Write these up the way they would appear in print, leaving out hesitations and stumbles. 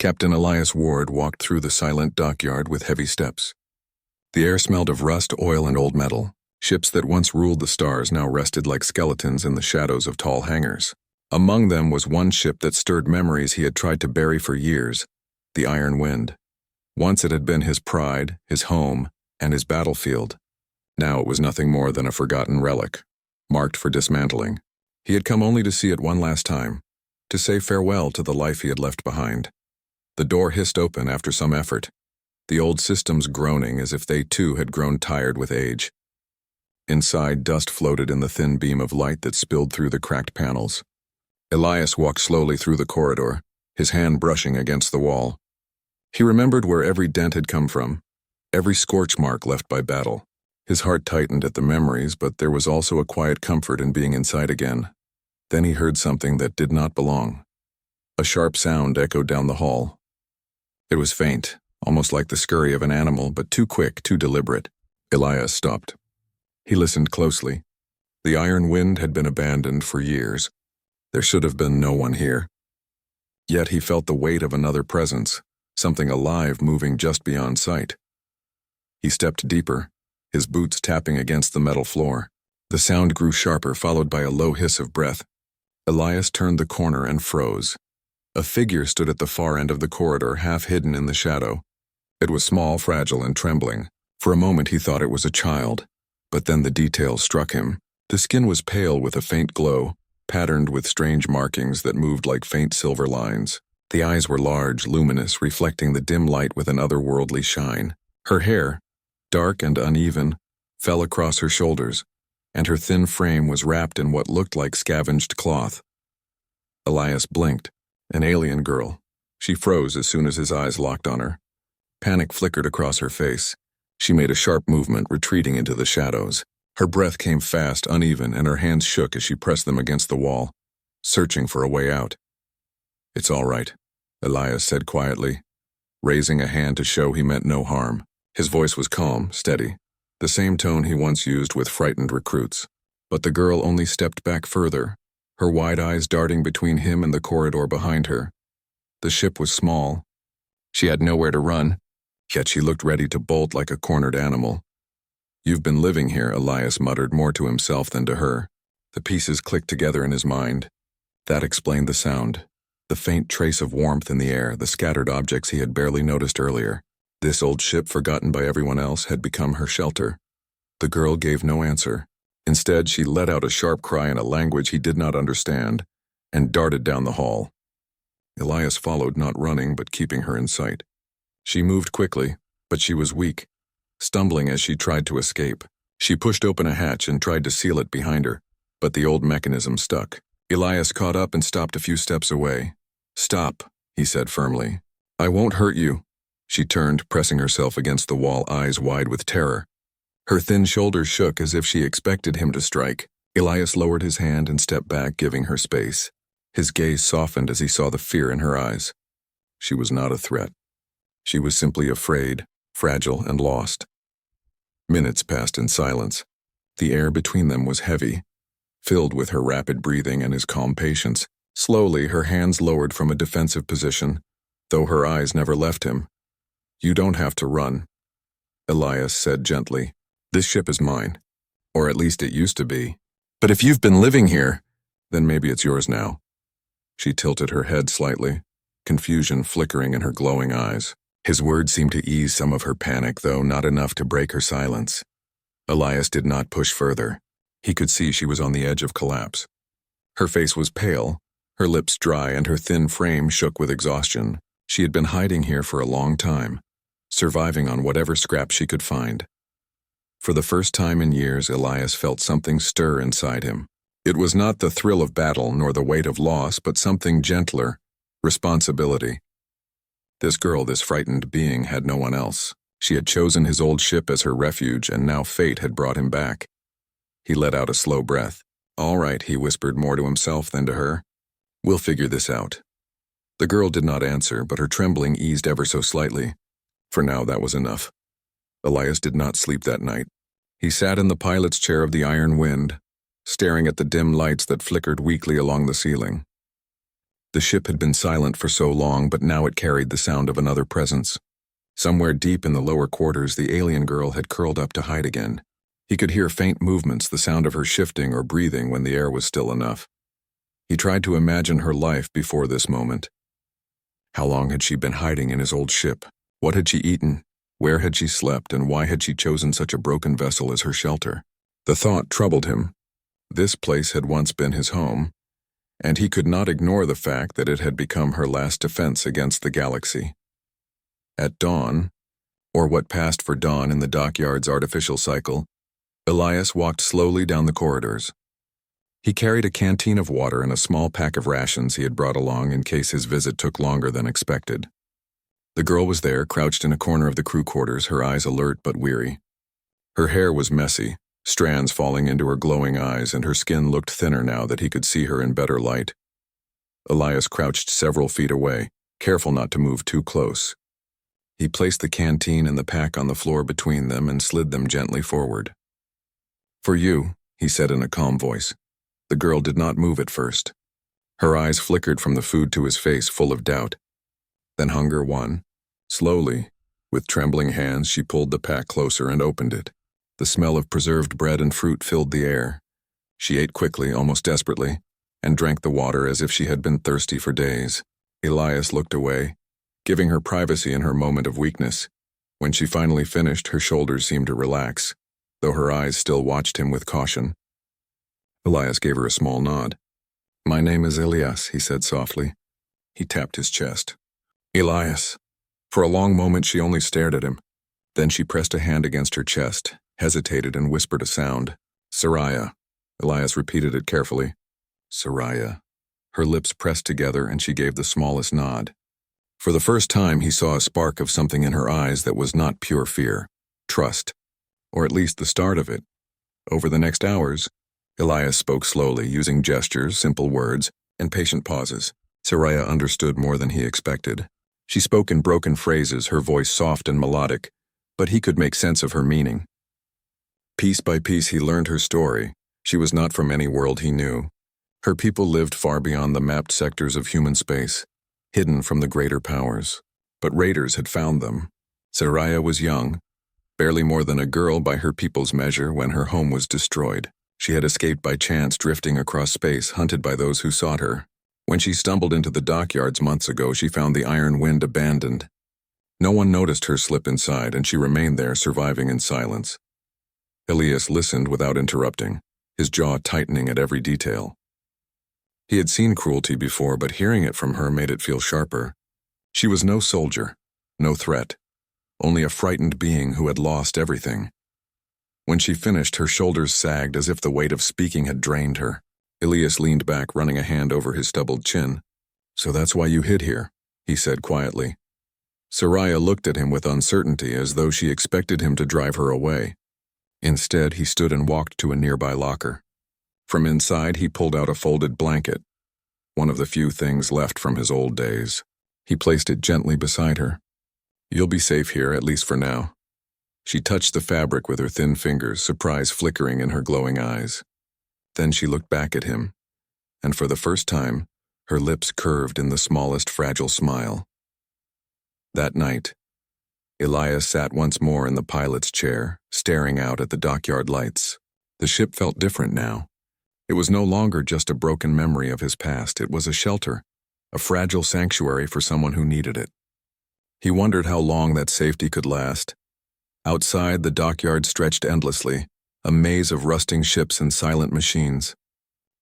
Captain Elias Ward walked through the silent dockyard with heavy steps. The air smelled of rust, oil, and old metal. Ships that once ruled the stars now rested like skeletons in the shadows of tall hangars. Among them was one ship that stirred memories he had tried to bury for years, the Iron Wind. Once it had been his pride, his home, and his battlefield. Now it was nothing more than a forgotten relic, marked for dismantling. He had come only to see it one last time, to say farewell to the life he had left behind. The door hissed open after some effort, the old systems groaning as if they too had grown tired with age. Inside, dust floated in the thin beam of light that spilled through the cracked panels. Elias walked slowly through the corridor, his hand brushing against the wall. He remembered where every dent had come from, every scorch mark left by battle. His heart tightened at the memories, but there was also a quiet comfort in being inside again. Then he heard something that did not belong. A sharp sound echoed down the hall. It was faint, almost like the scurry of an animal, but too quick, too deliberate. Elias stopped. He listened closely. The Iron Wind had been abandoned for years. There should have been no one here. Yet he felt the weight of another presence, something alive moving just beyond sight. He stepped deeper, his boots tapping against the metal floor. The sound grew sharper, followed by a low hiss of breath. Elias turned the corner and froze. A figure stood at the far end of the corridor, half hidden in the shadow. It was small, fragile, and trembling. For a moment he thought it was a child, but then the details struck him. The skin was pale with a faint glow, patterned with strange markings that moved like faint silver lines. The eyes were large, luminous, reflecting the dim light with an otherworldly shine. Her hair, dark and uneven, fell across her shoulders, and her thin frame was wrapped in what looked like scavenged cloth. Elias blinked. An alien girl. She froze as soon as his eyes locked on her. Panic flickered across her face. She made a sharp movement, retreating into the shadows. Her breath came fast, uneven, and her hands shook as she pressed them against the wall, searching for a way out. "It's all right," Elias said quietly, raising a hand to show he meant no harm. His voice was calm, steady, the same tone he once used with frightened recruits. But the girl only stepped back further, her wide eyes darting between him and the corridor behind her. The ship was small. She had nowhere to run, yet she looked ready to bolt like a cornered animal. "You've been living here," Elias muttered, more to himself than to her. The pieces clicked together in his mind. That explained the sound, the faint trace of warmth in the air, the scattered objects he had barely noticed earlier. This old ship, forgotten by everyone else, had become her shelter. The girl gave no answer. Instead, she let out a sharp cry in a language he did not understand, and darted down the hall. Elias followed, not running, but keeping her in sight. She moved quickly, but she was weak, stumbling as she tried to escape. She pushed open a hatch and tried to seal it behind her, but the old mechanism stuck. Elias caught up and stopped a few steps away. "Stop," he said firmly. "I won't hurt you." She turned, pressing herself against the wall, eyes wide with terror. Her thin shoulders shook as if she expected him to strike. Elias lowered his hand and stepped back, giving her space. His gaze softened as he saw the fear in her eyes. She was not a threat. She was simply afraid, fragile, and lost. Minutes passed in silence. The air between them was heavy, filled with her rapid breathing and his calm patience. Slowly, her hands lowered from a defensive position, though her eyes never left him. "You don't have to run," Elias said gently. "This ship is mine, or at least it used to be. But if you've been living here, then maybe it's yours now." She tilted her head slightly, confusion flickering in her glowing eyes. His words seemed to ease some of her panic, though not enough to break her silence. Elias did not push further. He could see she was on the edge of collapse. Her face was pale, her lips dry, and her thin frame shook with exhaustion. She had been hiding here for a long time, surviving on whatever scrap she could find. For the first time in years, Elias felt something stir inside him. It was not the thrill of battle nor the weight of loss, but something gentler, responsibility. This girl, this frightened being, had no one else. She had chosen his old ship as her refuge, and now fate had brought him back. He let out a slow breath. "All right," he whispered more to himself than to her. "We'll figure this out." The girl did not answer, but her trembling eased ever so slightly. For now, that was enough. Elias did not sleep that night. He sat in the pilot's chair of the Iron Wind, staring at the dim lights that flickered weakly along the ceiling. The ship had been silent for so long, but now it carried the sound of another presence. Somewhere deep in the lower quarters, the alien girl had curled up to hide again. He could hear faint movements, the sound of her shifting or breathing when the air was still enough. He tried to imagine her life before this moment. How long had she been hiding in his old ship? What had she eaten? Where had she slept, and why had she chosen such a broken vessel as her shelter? The thought troubled him. This place had once been his home, and he could not ignore the fact that it had become her last defense against the galaxy. At dawn, or what passed for dawn in the dockyard's artificial cycle, Elias walked slowly down the corridors. He carried a canteen of water and a small pack of rations he had brought along in case his visit took longer than expected. The girl was there, crouched in a corner of the crew quarters, her eyes alert but weary. Her hair was messy, strands falling into her glowing eyes, and her skin looked thinner now that he could see her in better light. Elias crouched several feet away, careful not to move too close. He placed the canteen and the pack on the floor between them and slid them gently forward. "For you," he said in a calm voice. The girl did not move at first. Her eyes flickered from the food to his face, full of doubt. Then hunger won. Slowly, with trembling hands, she pulled the pack closer and opened it. The smell of preserved bread and fruit filled the air. She ate quickly, almost desperately, and drank the water as if she had been thirsty for days. Elias looked away, giving her privacy in her moment of weakness. When she finally finished, her shoulders seemed to relax, though her eyes still watched him with caution. Elias gave her a small nod. "My name is Elias," he said softly. He tapped his chest. "Elias." For a long moment she only stared at him. Then she pressed a hand against her chest, hesitated, and whispered a sound. "Soraya." Elias repeated it carefully. "Soraya." Her lips pressed together and she gave the smallest nod. For the first time he saw a spark of something in her eyes that was not pure fear. Trust. Or at least the start of it. Over the next hours, Elias spoke slowly, using gestures, simple words, and patient pauses. Soraya understood more than he expected. She spoke in broken phrases, her voice soft and melodic, but he could make sense of her meaning. Piece by piece he learned her story. She was not from any world he knew. Her people lived far beyond the mapped sectors of human space, hidden from the greater powers. But raiders had found them. Soraya was young, barely more than a girl by her people's measure, when her home was destroyed. She had escaped by chance, drifting across space, hunted by those who sought her. When she stumbled into the dockyards months ago, she found the Iron Wind abandoned. No one noticed her slip inside, and she remained there, surviving in silence. Elias listened without interrupting, his jaw tightening at every detail. He had seen cruelty before, but hearing it from her made it feel sharper. She was no soldier, no threat, only a frightened being who had lost everything. When she finished, her shoulders sagged as if the weight of speaking had drained her. Elias leaned back, running a hand over his stubbled chin. "So that's why you hid here," he said quietly. Soraya looked at him with uncertainty, as though she expected him to drive her away. Instead, he stood and walked to a nearby locker. From inside, he pulled out a folded blanket, one of the few things left from his old days. He placed it gently beside her. "You'll be safe here, at least for now." She touched the fabric with her thin fingers, surprise flickering in her glowing eyes. Then she looked back at him, and for the first time, her lips curved in the smallest fragile smile. That night, Elias sat once more in the pilot's chair, staring out at the dockyard lights. The ship felt different now. It was no longer just a broken memory of his past. It was a shelter, a fragile sanctuary for someone who needed it. He wondered how long that safety could last. Outside, the dockyard stretched endlessly, a maze of rusting ships and silent machines.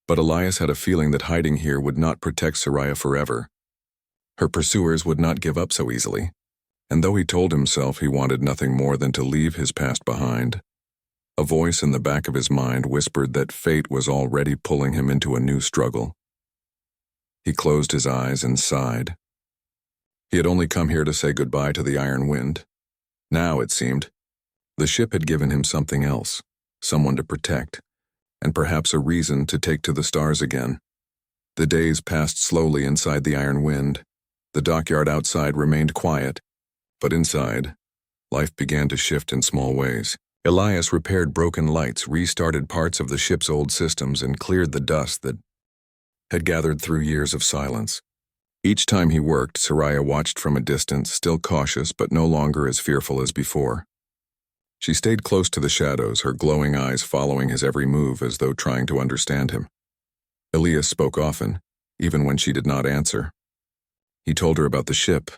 But Elias had a feeling that hiding here would not protect Soraya forever. Her pursuers would not give up so easily, and though he told himself he wanted nothing more than to leave his past behind, a voice in the back of his mind whispered that fate was already pulling him into a new struggle. He closed his eyes and sighed. He had only come here to say goodbye to the Iron Wind. Now, it seemed, the ship had given him something else, someone to protect, and perhaps a reason to take to the stars again. The days passed slowly inside the Iron Wind. The dockyard outside remained quiet, but inside, life began to shift in small ways. Elias repaired broken lights, restarted parts of the ship's old systems, and cleared the dust that had gathered through years of silence. Each time he worked, Soraya watched from a distance, still cautious but no longer as fearful as before. She stayed close to the shadows, her glowing eyes following his every move as though trying to understand him. Elias spoke often, even when she did not answer. He told her about the ship,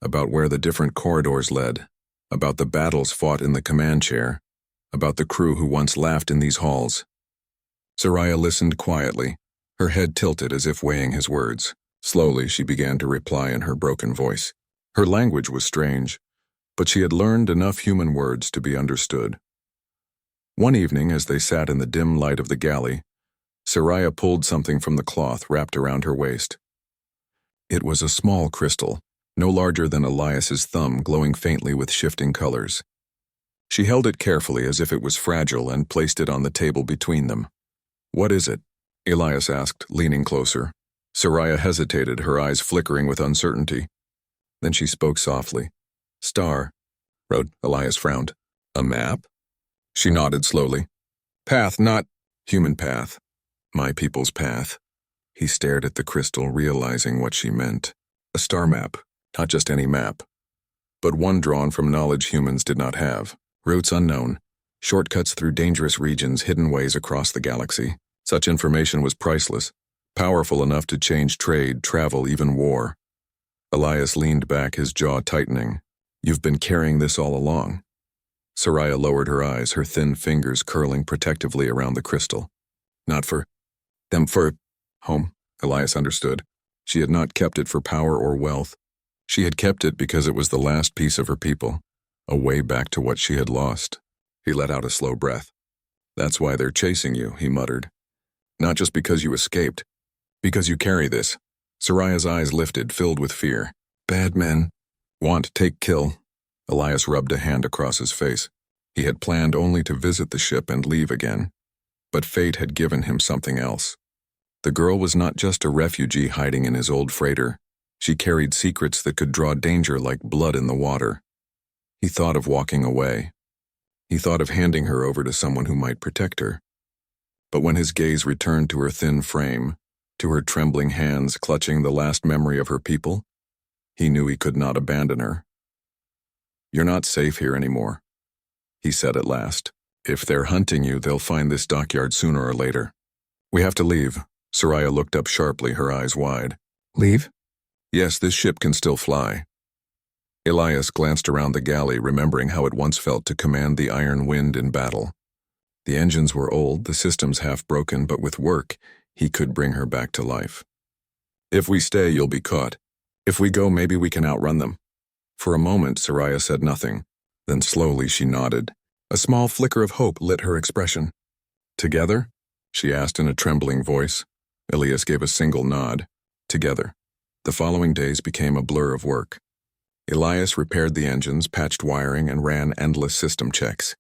about where the different corridors led, about the battles fought in the command chair, about the crew who once laughed in these halls. Soraya listened quietly, her head tilted as if weighing his words. Slowly, she began to reply in her broken voice. Her language was strange, but she had learned enough human words to be understood. One evening, as they sat in the dim light of the galley, Soraya pulled something from the cloth wrapped around her waist. It was a small crystal, no larger than Elias's thumb, glowing faintly with shifting colors. She held it carefully as if it was fragile and placed it on the table between them. "What is it?" Elias asked, leaning closer. Soraya hesitated, her eyes flickering with uncertainty. Then she spoke softly. "Star," Elias frowned. "A map?" She nodded slowly. "Path, not human path. My people's path." He stared at the crystal, realizing what she meant. A star map, not just any map, but one drawn from knowledge humans did not have. Routes unknown, shortcuts through dangerous regions, hidden ways across the galaxy. Such information was priceless, powerful enough to change trade, travel, even war. Elias leaned back, his jaw tightening. "You've been carrying this all along." Soraya lowered her eyes, her thin fingers curling protectively around the crystal. "Not for them, for home," Elias understood. She had not kept it for power or wealth. She had kept it because it was the last piece of her people, a way back to what she had lost. He let out a slow breath. "That's why they're chasing you," he muttered. "Not just because you escaped. Because you carry this." Soraya's eyes lifted, filled with fear. "Bad men. Want, take, kill." Elias rubbed a hand across his face. He had planned only to visit the ship and leave again. But fate had given him something else. The girl was not just a refugee hiding in his old freighter. She carried secrets that could draw danger like blood in the water. He thought of walking away. He thought of handing her over to someone who might protect her. But when his gaze returned to her thin frame, to her trembling hands clutching the last memory of her people, he knew he could not abandon her. "You're not safe here anymore," he said at last. "If they're hunting you, they'll find this dockyard sooner or later. We have to leave." Soraya looked up sharply, her eyes wide. "Leave?" "Yes, this ship can still fly." Elias glanced around the galley, remembering how it once felt to command the iron wind in battle. The engines were old, the systems half broken, but with work, he could bring her back to life. "If we stay, you'll be caught. If we go, maybe we can outrun them." For a moment, Soraya said nothing. Then slowly she nodded. A small flicker of hope lit her expression. "Together?" she asked in a trembling voice. Elias gave a single nod. Together. The following days became a blur of work. Elias repaired the engines, patched wiring, and ran endless system checks.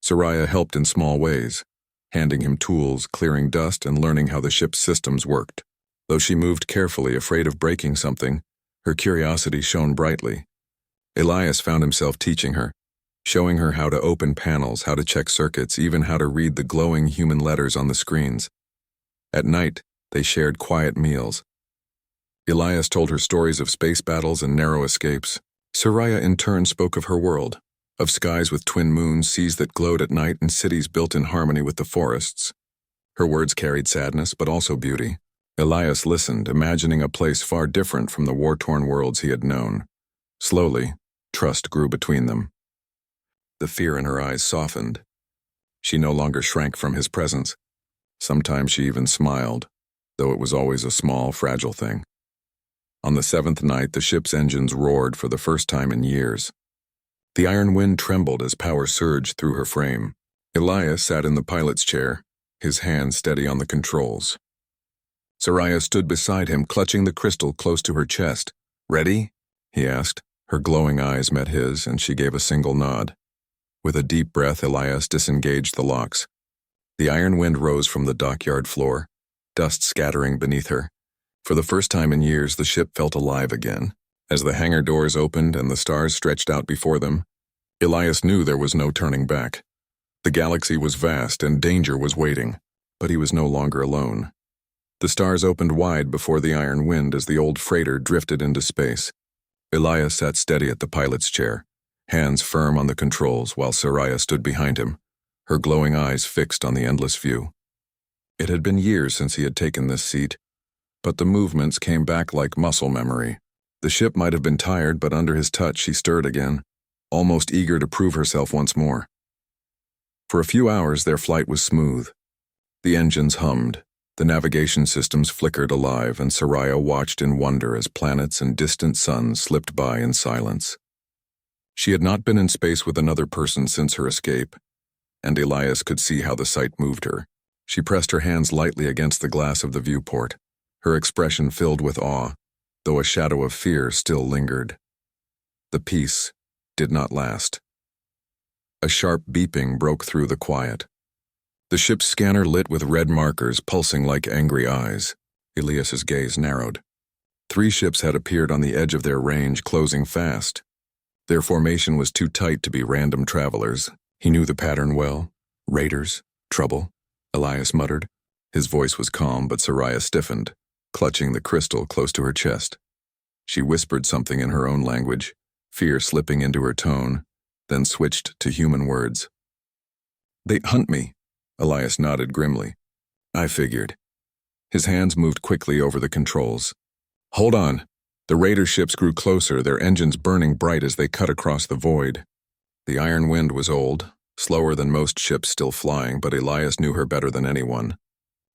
Soraya helped in small ways, handing him tools, clearing dust, and learning how the ship's systems worked. Though she moved carefully, afraid of breaking something, her curiosity shone brightly. Elias found himself teaching her, showing her how to open panels, how to check circuits, even how to read the glowing human letters on the screens. At night, they shared quiet meals. Elias told her stories of space battles and narrow escapes. Soraya in turn spoke of her world, of skies with twin moons, seas that glowed at night, and cities built in harmony with the forests. Her words carried sadness, but also beauty. Elias listened, imagining a place far different from the war-torn worlds he had known. Slowly, trust grew between them. The fear in her eyes softened. She no longer shrank from his presence. Sometimes she even smiled, though it was always a small, fragile thing. On the 7th night, the ship's engines roared for the first time in years. The iron wind trembled as power surged through her frame. Elias sat in the pilot's chair, his hands steady on the controls. Soraya stood beside him, clutching the crystal close to her chest. "Ready?" he asked. Her glowing eyes met his, and she gave a single nod. With a deep breath, Elias disengaged the locks. The iron wind rose from the dockyard floor, dust scattering beneath her. For the first time in years, the ship felt alive again. As the hangar doors opened and the stars stretched out before them, Elias knew there was no turning back. The galaxy was vast and danger was waiting, but he was no longer alone. The stars opened wide before the iron wind as the old freighter drifted into space. Elias sat steady at the pilot's chair, hands firm on the controls while Soraya stood behind him, her glowing eyes fixed on the endless view. It had been years since he had taken this seat, but the movements came back like muscle memory. The ship might have been tired, but under his touch she stirred again, almost eager to prove herself once more. For a few hours their flight was smooth. The engines hummed, the navigation systems flickered alive, and Soraya watched in wonder as planets and distant suns slipped by in silence. She had not been in space with another person since her escape, and Elias could see how the sight moved her. She pressed her hands lightly against the glass of the viewport, her expression filled with awe, though a shadow of fear still lingered. The peace did not last. A sharp beeping broke through the quiet. The ship's scanner lit with red markers pulsing like angry eyes. Elias's gaze narrowed. 3 ships had appeared on the edge of their range, closing fast. Their formation was too tight to be random travelers. He knew the pattern well. Raiders, trouble, Elias muttered. His voice was calm, but Soraya stiffened, clutching the crystal close to her chest. She whispered something in her own language, fear slipping into her tone, then switched to human words. "They hunt me," Elias nodded grimly. "I figured." His hands moved quickly over the controls. "Hold on." The raider ships grew closer, their engines burning bright as they cut across the void. The iron wind was old, slower than most ships still flying, but Elias knew her better than anyone.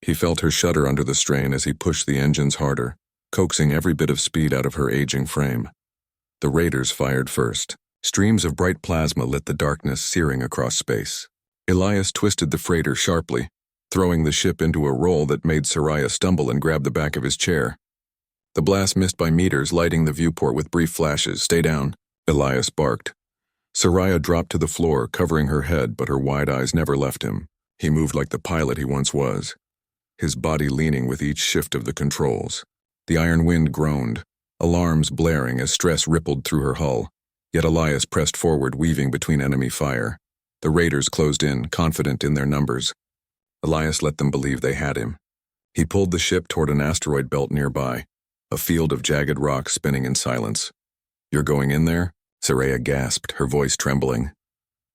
He felt her shudder under the strain as he pushed the engines harder, coaxing every bit of speed out of her aging frame. The raiders fired first. Streams of bright plasma lit the darkness, searing across space. Elias twisted the freighter sharply, throwing the ship into a roll that made Soraya stumble and grab the back of his chair. The blast missed by meters, lighting the viewport with brief flashes. "Stay down," Elias barked. Soraya dropped to the floor, covering her head, but her wide eyes never left him. He moved like the pilot he once was, his body leaning with each shift of the controls. The iron wind groaned, alarms blaring as stress rippled through her hull, yet Elias pressed forward, weaving between enemy fire. The raiders closed in, confident in their numbers. Elias let them believe they had him. He pulled the ship toward an asteroid belt nearby, a field of jagged rock spinning in silence. "You're going in there?" Soraya gasped, her voice trembling.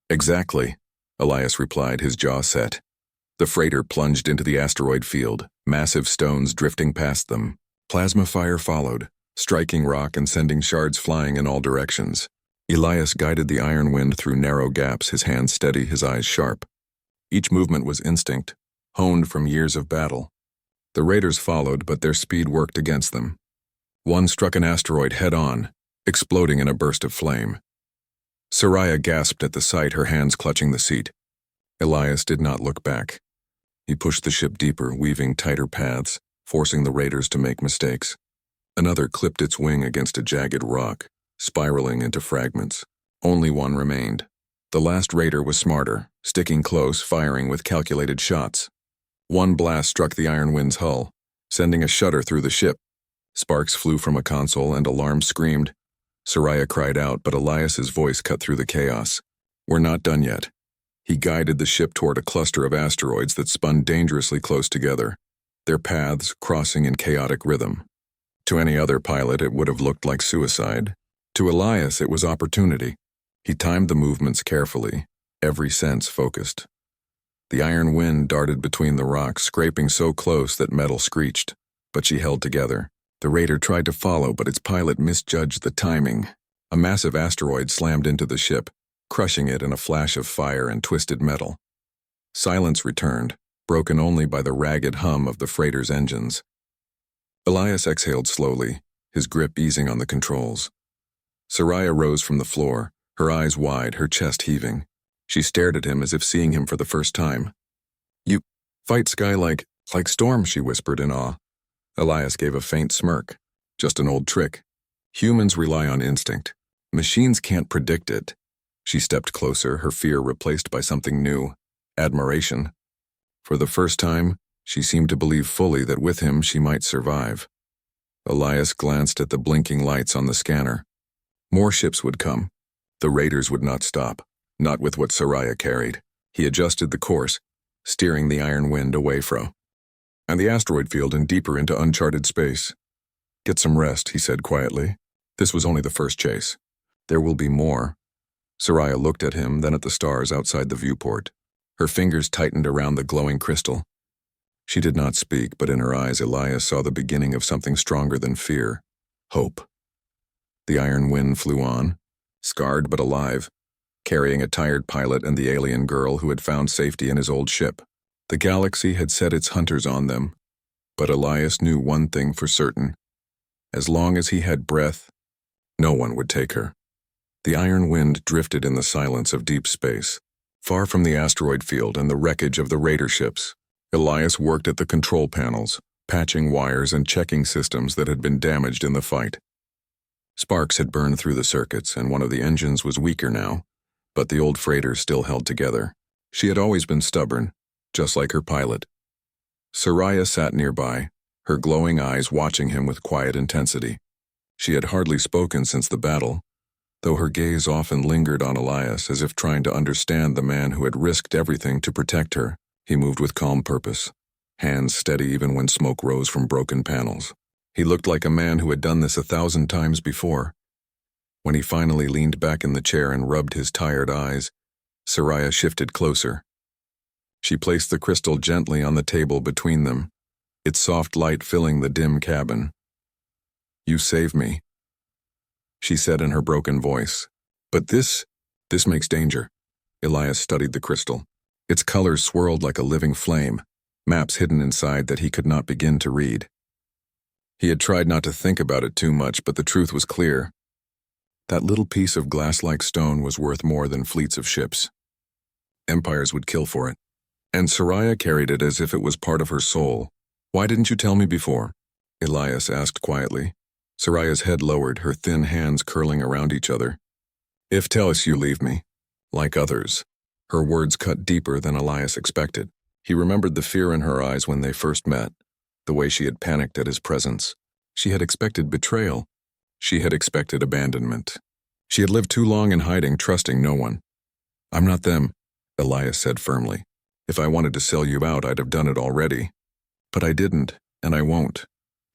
"Exactly," Elias replied, his jaw set. The freighter plunged into the asteroid field, massive stones drifting past them. Plasma fire followed, striking rock and sending shards flying in all directions. Elias guided the iron wind through narrow gaps, his hands steady, his eyes sharp. Each movement was instinct, honed from years of battle. The raiders followed, but their speed worked against them. One struck an asteroid head-on, exploding in a burst of flame. Soraya gasped at the sight, her hands clutching the seat. Elias did not look back. He pushed the ship deeper, weaving tighter paths, forcing the raiders to make mistakes. Another clipped its wing against a jagged rock, spiraling into fragments. Only one remained. The last raider was smarter, sticking close, firing with calculated shots. One blast struck the iron wind's hull, sending a shudder through the ship. Sparks flew from a console and alarms screamed. Soraya cried out, but Elias's voice cut through the chaos. "We're not done yet." He guided the ship toward a cluster of asteroids that spun dangerously close together, their paths crossing in chaotic rhythm. To any other pilot, it would have looked like suicide. To Elias, it was opportunity. He timed the movements carefully, every sense focused. The iron wind darted between the rocks, scraping so close that metal screeched, but she held together. The raider tried to follow, but its pilot misjudged the timing. A massive asteroid slammed into the ship, crushing it in a flash of fire and twisted metal. Silence returned, broken only by the ragged hum of the freighter's engines. Elias exhaled slowly, his grip easing on the controls. Soraya rose from the floor, her eyes wide, her chest heaving. She stared at him as if seeing him for the first time. "You fight sky like Storm," she whispered in awe. Elias gave a faint smirk. "Just an old trick. Humans rely on instinct. Machines can't predict it." She stepped closer, her fear replaced by something new, admiration. For the first time, she seemed to believe fully that with him she might survive. Elias glanced at the blinking lights on the scanner. More ships would come. The raiders would not stop, not with what Soraya carried. He adjusted the course, steering the iron wind away from and the asteroid field and deeper into uncharted space. Get some rest, he said quietly. This was only the first chase. There will be more. Soraya looked at him, then at the stars outside the viewport. Her fingers tightened around the glowing crystal. She did not speak, but in her eyes Elias saw the beginning of something stronger than fear. Hope. The iron wind flew on, scarred but alive, carrying a tired pilot and the alien girl who had found safety in his old ship. The galaxy had set its hunters on them, but Elias knew one thing for certain. As long as he had breath, no one would take her. The iron wind drifted in the silence of deep space, far from the asteroid field and the wreckage of the raider ships. Elias worked at the control panels, patching wires and checking systems that had been damaged in the fight. Sparks had burned through the circuits, and one of the engines was weaker now, but the old freighter still held together. She had always been stubborn, just like her pilot. Soraya sat nearby, her glowing eyes watching him with quiet intensity. She had hardly spoken since the battle, though her gaze often lingered on Elias as if trying to understand the man who had risked everything to protect her. He moved with calm purpose, hands steady even when smoke rose from broken panels. He looked like a man who had done this 1,000 times before. When he finally leaned back in the chair and rubbed his tired eyes, Soraya shifted closer. She placed the crystal gently on the table between them, its soft light filling the dim cabin. "You saved me," she said in her broken voice. "But this makes danger." Elias studied the crystal. Its colors swirled like a living flame, maps hidden inside that he could not begin to read. He had tried not to think about it too much, but the truth was clear. That little piece of glass-like stone was worth more than fleets of ships. Empires would kill for it. And Soraya carried it as if it was part of her soul. "Why didn't you tell me before?" Elias asked quietly. Soraya's head lowered, her thin hands curling around each other. "If tell us you leave me, like others." Her words cut deeper than Elias expected. He remembered the fear in her eyes when they first met, the way she had panicked at his presence. She had expected betrayal. She had expected abandonment. She had lived too long in hiding, trusting no one. "I'm not them," Elias said firmly. "If I wanted to sell you out, I'd have done it already. But I didn't, and I won't."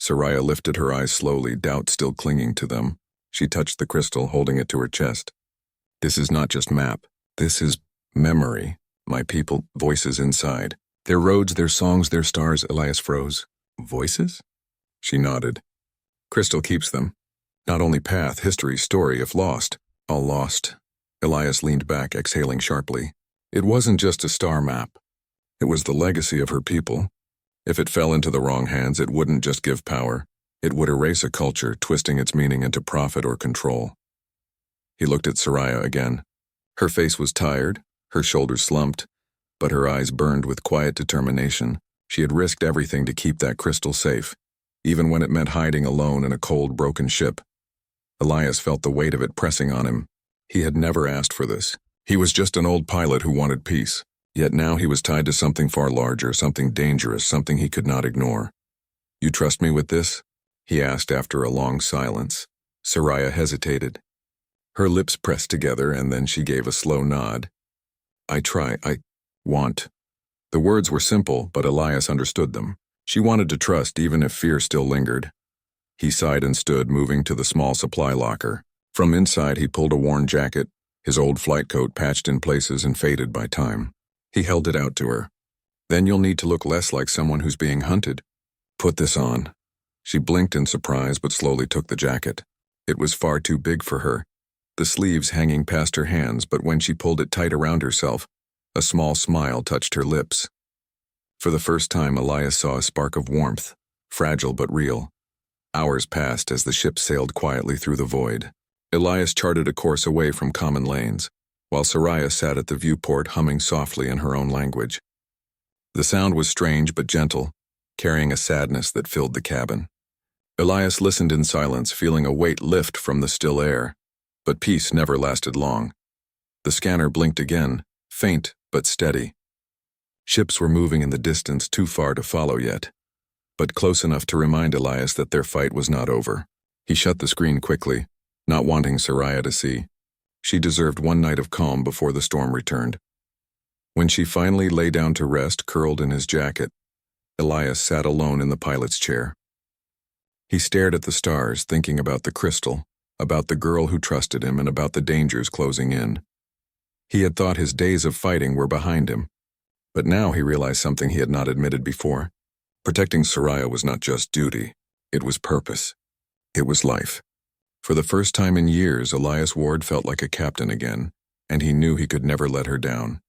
Soraya lifted her eyes slowly, doubt still clinging to them. She touched the crystal, holding it to her chest. "This is not just map. This is memory. My people, voices inside. Their roads, their songs, their stars." Elias froze. "Voices?" She nodded. "Crystal keeps them. Not only path, history, story, if lost. All lost." Elias leaned back, exhaling sharply. It wasn't just a star map. It was the legacy of her people. If it fell into the wrong hands, it wouldn't just give power. It would erase a culture, twisting its meaning into profit or control. He looked at Soraya again. Her face was tired, her shoulders slumped, but her eyes burned with quiet determination. She had risked everything to keep that crystal safe, even when it meant hiding alone in a cold, broken ship. Elias felt the weight of it pressing on him. He had never asked for this. He was just an old pilot who wanted peace. Yet now he was tied to something far larger, something dangerous, something he could not ignore. "You trust me with this?" he asked after a long silence. Soraya hesitated. Her lips pressed together, and then she gave a slow nod. I want." The words were simple, but Elias understood them. She wanted to trust even if fear still lingered. He sighed and stood, moving to the small supply locker. From inside he pulled a worn jacket, his old flight coat patched in places and faded by time. He held it out to her. "Then you'll need to look less like someone who's being hunted. Put this on." She blinked in surprise but slowly took the jacket. It was far too big for her, the sleeves hanging past her hands, but when she pulled it tight around herself, a small smile touched her lips. For the first time, Elias saw a spark of warmth, fragile but real. Hours passed as the ship sailed quietly through the void. Elias charted a course away from common lanes, while Soraya sat at the viewport humming softly in her own language. The sound was strange but gentle, carrying a sadness that filled the cabin. Elias listened in silence, feeling a weight lift from the still air, but peace never lasted long. The scanner blinked again, faint but steady. Ships were moving in the distance, too far to follow yet, but close enough to remind Elias that their fight was not over. He shut the screen quickly, not wanting Soraya to see. She deserved one night of calm before the storm returned. When she finally lay down to rest, curled in his jacket, Elias sat alone in the pilot's chair. He stared at the stars, thinking about the crystal, about the girl who trusted him, and about the dangers closing in. He had thought his days of fighting were behind him, but now he realized something he had not admitted before. Protecting Soraya was not just duty, it was purpose. It was life. For the first time in years, Elias Ward felt like a captain again, and he knew he could never let her down.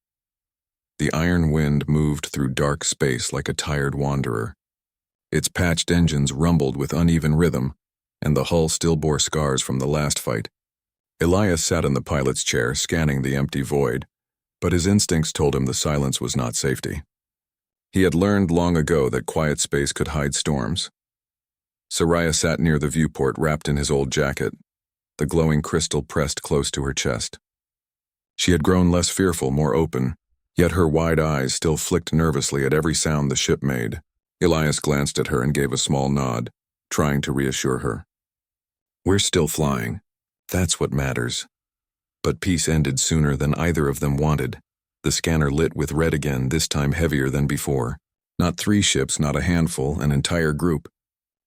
The iron wind moved through dark space like a tired wanderer. Its patched engines rumbled with uneven rhythm, and the hull still bore scars from the last fight. Elias sat in the pilot's chair, scanning the empty void, but his instincts told him the silence was not safety. He had learned long ago that quiet space could hide storms. Soraya sat near the viewport, wrapped in his old jacket, the glowing crystal pressed close to her chest. She had grown less fearful, more open, yet her wide eyes still flicked nervously at every sound the ship made. Elias glanced at her and gave a small nod, trying to reassure her. "We're still flying. That's what matters." But peace ended sooner than either of them wanted. The scanner lit with red again, this time heavier than before. Not 3 ships, not a handful, an entire group.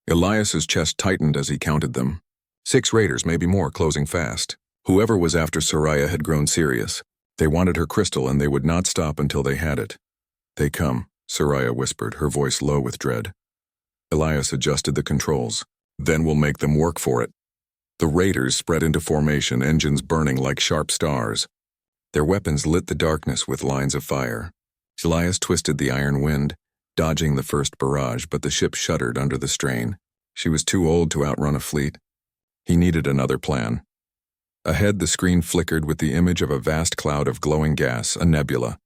Elias's chest tightened as he counted them. 6 raiders, maybe more, closing fast. Whoever was after Soraya had grown serious. They wanted her crystal, and they would not stop until they had it. "They come," Soraya whispered, her voice low with dread. Elias adjusted the controls. "Then we'll make them work for it." The raiders spread into formation, engines burning like sharp stars. Their weapons lit the darkness with lines of fire. Elias twisted the iron wind, dodging the first barrage, but the ship shuddered under the strain. She was too old to outrun a fleet. He needed another plan. Ahead, the screen flickered with the image of a vast cloud of glowing gas, a nebula.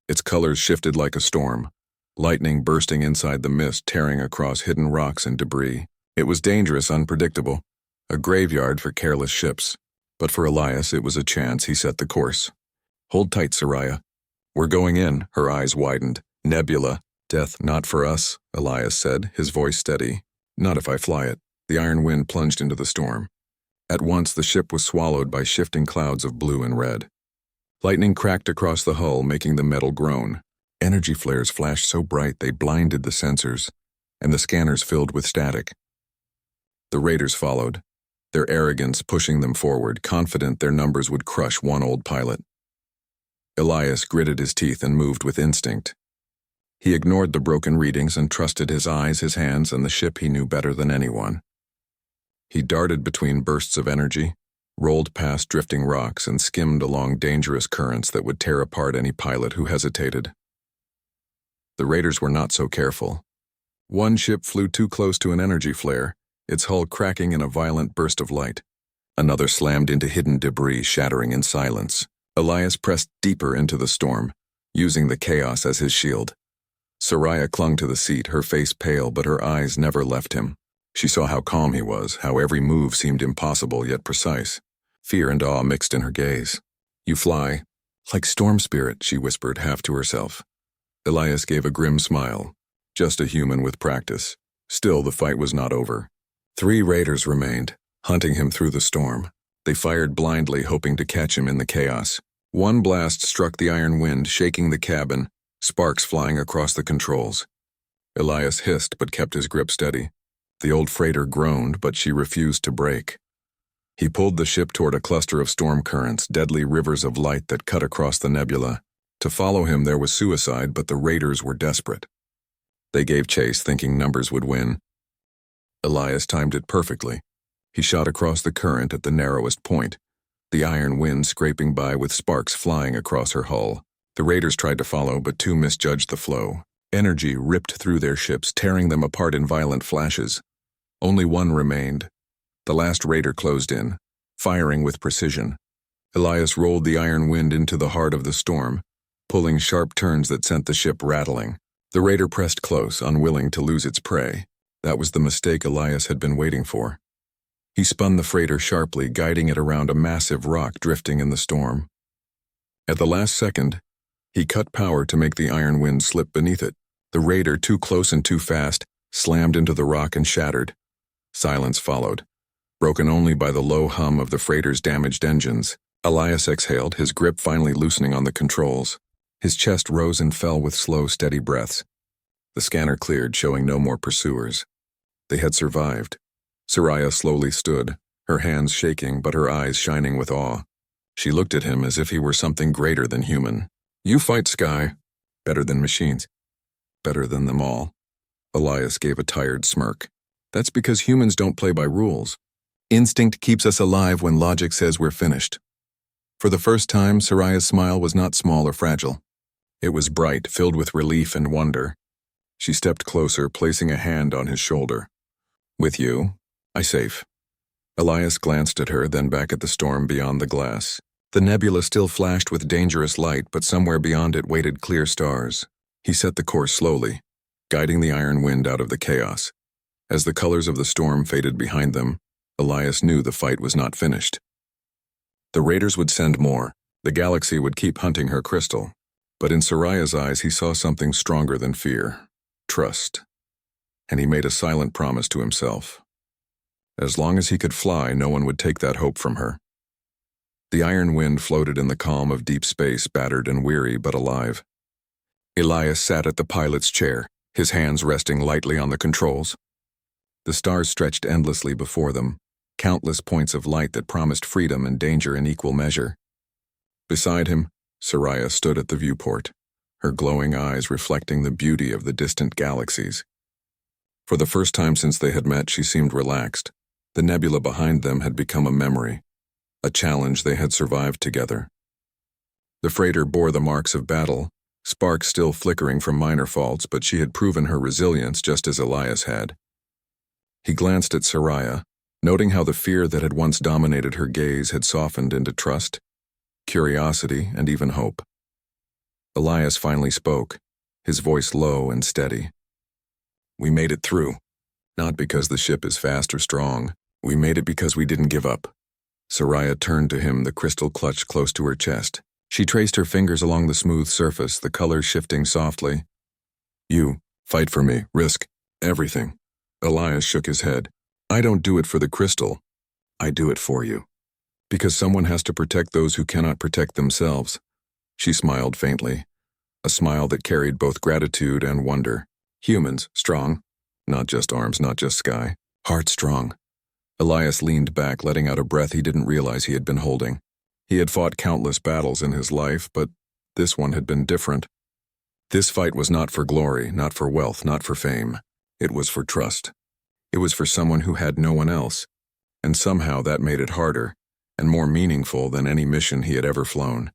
Its colors shifted like a storm, lightning bursting inside the mist, tearing across hidden rocks and debris. It was dangerous, unpredictable, a graveyard for careless ships. But for Elias, it was a chance. He set the course. "Hold tight, Soraya. We're going in." Her eyes widened. "Nebula. Death not for us," Elias said, his voice steady. "Not if I fly it." The iron wind plunged into the storm. At once, the ship was swallowed by shifting clouds of blue and red. Lightning cracked across the hull, making the metal groan. Energy flares flashed so bright they blinded the sensors, and the scanners filled with static. The raiders followed, their arrogance pushing them forward, confident their numbers would crush one old pilot. Elias gritted his teeth and moved with instinct. He ignored the broken readings and trusted his eyes, his hands, and the ship he knew better than anyone. He darted between bursts of energy, rolled past drifting rocks, and skimmed along dangerous currents that would tear apart any pilot who hesitated. The raiders were not so careful. One ship flew too close to an energy flare, its hull cracking in a violent burst of light. Another slammed into hidden debris, shattering in silence. Elias pressed deeper into the storm, using the chaos as his shield. Soraya clung to the seat, her face pale, but her eyes never left him. She saw how calm he was, how every move seemed impossible yet precise. Fear and awe mixed in her gaze. "You fly like storm spirit," she whispered, half to herself. Elias gave a grim smile. Just a human with practice. Still, the fight was not over. 3 raiders remained, hunting him through the storm. They fired blindly, hoping to catch him in the chaos. One blast struck the iron wind, shaking the cabin, sparks flying across the controls. Elias hissed but kept his grip steady. The old freighter groaned, but she refused to break. He pulled the ship toward a cluster of storm currents, deadly rivers of light that cut across the nebula. To follow him there was suicide, but the raiders were desperate. They gave chase, thinking numbers would win. Elias timed it perfectly. He shot across the current at the narrowest point, the iron wind scraping by with sparks flying across her hull. The raiders tried to follow, but 2 misjudged the flow. Energy ripped through their ships, tearing them apart in violent flashes. Only one remained. The last raider closed in, firing with precision. Elias rolled the iron wind into the heart of the storm, pulling sharp turns that sent the ship rattling. The raider pressed close, unwilling to lose its prey. That was the mistake Elias had been waiting for. He spun the freighter sharply, guiding it around a massive rock drifting in the storm. At the last second, he cut power to make the iron wind slip beneath it. The raider, too close and too fast, slammed into the rock and shattered. Silence followed, broken only by the low hum of the freighter's damaged engines. Elias exhaled, his grip finally loosening on the controls. His chest rose and fell with slow, steady breaths. The scanner cleared, showing no more pursuers. They had survived. Soraya slowly stood, her hands shaking but her eyes shining with awe. She looked at him as if he were something greater than human. You fight, Sky. Better than machines. Better than them all. Elias gave a tired smirk. That's because humans don't play by rules. Instinct keeps us alive when logic says we're finished. For the first time, Soraya's smile was not small or fragile. It was bright, filled with relief and wonder. She stepped closer, placing a hand on his shoulder. With you, I'm safe. Elias glanced at her, then back at the storm beyond the glass. The nebula still flashed with dangerous light, but somewhere beyond it waited clear stars. He set the course slowly, guiding the iron wind out of the chaos. As the colors of the storm faded behind them, Elias knew the fight was not finished. The raiders would send more. The galaxy would keep hunting her crystal. But in Soraya's eyes he saw something stronger than fear. Trust. And he made a silent promise to himself. As long as he could fly, no one would take that hope from her. The iron wind floated in the calm of deep space, battered and weary but alive. Elias sat at the pilot's chair, his hands resting lightly on the controls. The stars stretched endlessly before them, countless points of light that promised freedom and danger in equal measure. Beside him, Soraya stood at the viewport, her glowing eyes reflecting the beauty of the distant galaxies. For the first time since they had met, she seemed relaxed. The nebula behind them had become a memory, a challenge they had survived together. The freighter bore the marks of battle, sparks still flickering from minor faults, but she had proven her resilience just as Elias had. He glanced at Soraya, noting how the fear that had once dominated her gaze had softened into trust, curiosity, and even hope. Elias finally spoke, his voice low and steady. We made it through. Not because the ship is fast or strong. We made it because we didn't give up. Soraya turned to him, the crystal clutched close to her chest. She traced her fingers along the smooth surface, the colors shifting softly. You, fight for me, risk everything. Elias shook his head. I don't do it for the crystal. I do it for you. Because someone has to protect those who cannot protect themselves. She smiled faintly, a smile that carried both gratitude and wonder. Humans, strong. Not just arms, not just sky. Heart strong. Elias leaned back, letting out a breath he didn't realize he had been holding. He had fought countless battles in his life, but this one had been different. This fight was not for glory, not for wealth, not for fame. It was for trust. It was for someone who had no one else, and somehow that made it harder and more meaningful than any mission he had ever flown.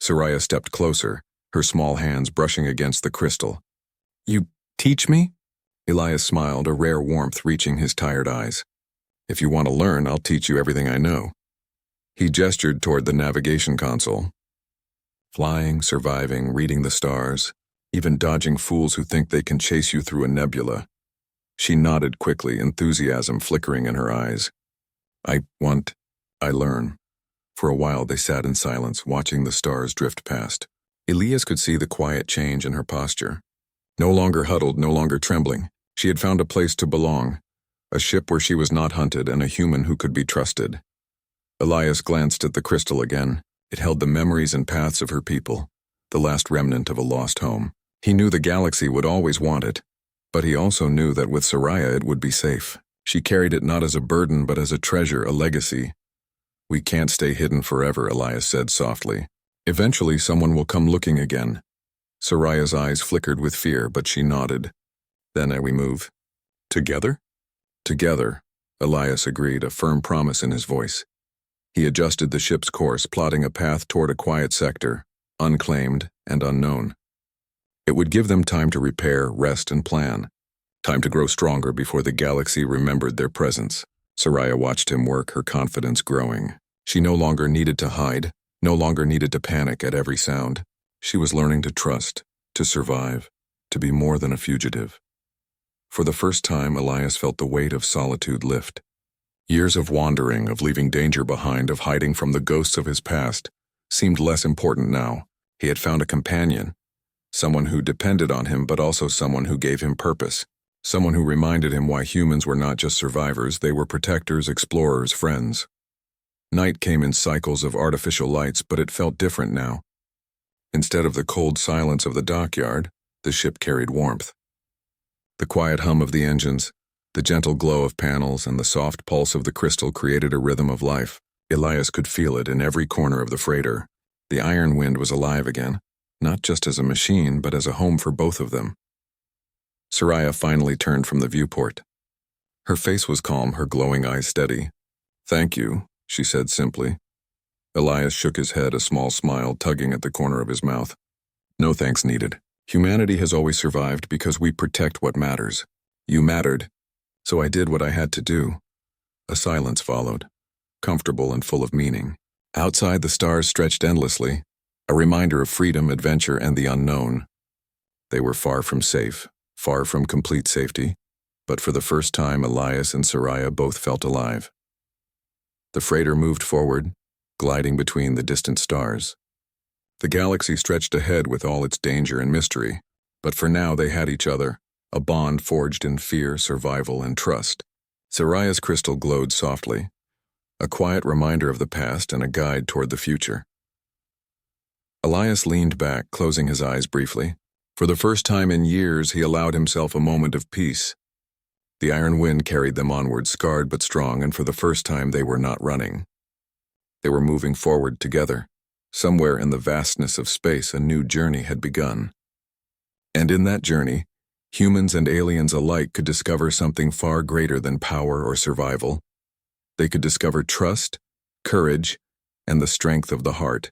Soraya stepped closer, her small hands brushing against the crystal. You teach me? Elias smiled, a rare warmth reaching his tired eyes. If you want to learn, I'll teach you everything I know. He gestured toward the navigation console. Flying, surviving, reading the stars, even dodging fools who think they can chase you through a nebula. She nodded quickly, enthusiasm flickering in her eyes. I learn. For a while they sat in silence, watching the stars drift past. Elias could see the quiet change in her posture. No longer huddled, no longer trembling. She had found a place to belong, a ship where she was not hunted and a human who could be trusted. Elias glanced at the crystal again. It held the memories and paths of her people, the last remnant of a lost home. He knew the galaxy would always want it, but he also knew that with Soraya it would be safe. She carried it not as a burden but as a treasure, a legacy. We can't stay hidden forever, Elias said softly. Eventually someone will come looking again. Soraya's eyes flickered with fear, but she nodded. Then we move. Together? Together, Elias agreed, a firm promise in his voice. He adjusted the ship's course, plotting a path toward a quiet sector, unclaimed and unknown. It would give them time to repair, rest, and plan. Time to grow stronger before the galaxy remembered their presence. Soraya watched him work, her confidence growing. She no longer needed to hide, no longer needed to panic at every sound. She was learning to trust, to survive, to be more than a fugitive. For the first time, Elias felt the weight of solitude lift. Years of wandering, of leaving danger behind, of hiding from the ghosts of his past, seemed less important now. He had found a companion, someone who depended on him but also someone who gave him purpose, someone who reminded him why humans were not just survivors, they were protectors, explorers, friends. Night came in cycles of artificial lights, but it felt different now. Instead of the cold silence of the dockyard, the ship carried warmth. The quiet hum of the engines, the gentle glow of panels, and the soft pulse of the crystal created a rhythm of life. Elias could feel it in every corner of the freighter. The iron wind was alive again, not just as a machine, but as a home for both of them. Soraya finally turned from the viewport. Her face was calm, her glowing eyes steady. "Thank you," she said simply. Elias shook his head, a small smile tugging at the corner of his mouth. "No thanks needed. Humanity has always survived because we protect what matters. You mattered, so I did what I had to do." A silence followed, comfortable and full of meaning. Outside, the stars stretched endlessly, a reminder of freedom, adventure, and the unknown. They were far from safe, far from complete safety, but for the first time, Elias and Soraya both felt alive. The freighter moved forward, gliding between the distant stars. The galaxy stretched ahead with all its danger and mystery, but for now they had each other, a bond forged in fear, survival, and trust. Soraya's crystal glowed softly, a quiet reminder of the past and a guide toward the future. Elias leaned back, closing his eyes briefly. For the first time in years, he allowed himself a moment of peace. The iron wind carried them onward, scarred but strong, and for the first time they were not running. They were moving forward together. Somewhere in the vastness of space, a new journey had begun. And in that journey, humans and aliens alike could discover something far greater than power or survival. They could discover trust, courage, and the strength of the heart.